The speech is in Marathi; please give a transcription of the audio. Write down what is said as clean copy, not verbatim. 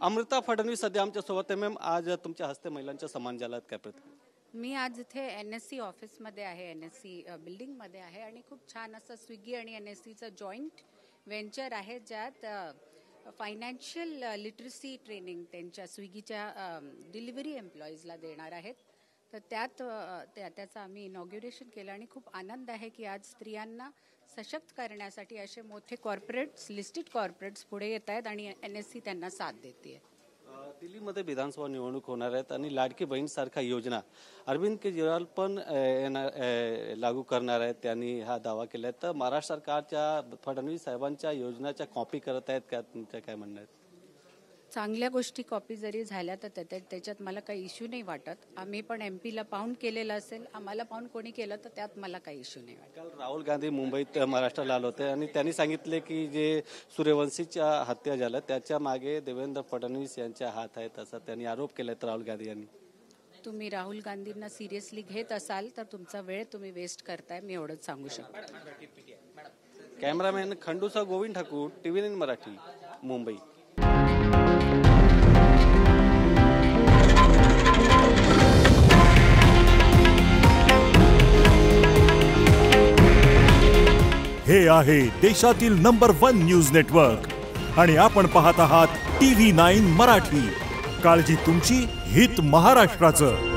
अमृता फडणवीस सध्या आमच्या सोबत आहे। मॅम, आज तुमच्या हस्ते महिलांच्या सन्मान झालात, काय प्रतिक्रिया? मी आज इथे NSC ऑफिसमध्ये आहे, NSC बिल्डिंगमध्ये आहे आणि खूप छान असं स्विगी आणि NSCचं जॉईंट व्हेंचर आहे, ज्यात फायनान्शियल लिटरसी ट्रेनिंग त्यांच्या स्विगीच्या डिलिव्हरी एम्प्लॉईजला देणार आहेत। तर त्याचं आम्ही इनॉग्युरेशन केलं आणि खूप आनंद आहे की आज स्त्रियांना सशक्त करण्यासाठी असे मोठे कॉर्पोरेट्स, लिस्टेड कॉर्पोरेट्स पुढे येत आहेत आणि NSC त्यांना साथ देते। दिल्लीमध्ये विधानसभा निवडणूक होणार आहेत आणि लाडकी बहीण सारखा योजना अरविंद केजरीवाल पण लागू करणार आहेत, त्यांनी हा दावा केला आहे। तर महाराष्ट्र सरकारच्या फडणवीस साहेबांच्या योजनाच्या कॉपी करत आहेत का, तुमचं काय म्हणणं आहे? चांगल्या गोष्टी कॉपी जरी झाल्या तर त्याच्यात मला काही इश्यू नाही वाटत। आम्ही पण MP ला पाऊंड केलेलं असेल, आम्हाला पाऊंड कोणी केलं तर त्यात मला काही इश्यू नाही वाटत। काल राहुल गांधी मुंबईत महाराष्ट्राला आले होते आणि त्यांनी सांगितले की जे सूर्यवंशीच्या हत्या झाल्या त्याच्या मागे देवेंद्र फडणवीस यांचा हात आहे, असा त्यांनी आरोप केला राहुल गांधी यांनी। तुम्ही राहुल गांधींना सिरियसली घेत असाल तर तुमचा वेळ तुम्ही वेस्ट करताय, मी एवढंच सांगू शकतो। कॅमेरामॅन खंडूसह गोविंद ठाकूर, TV9 मराठी, मुंबई। हे आहे देशातील नंबर 1 न्यूज नेटवर्क आणि आपण पाहत आहात TV9 मराठी। काळजी तुमची, हित महाराष्ट्राचं।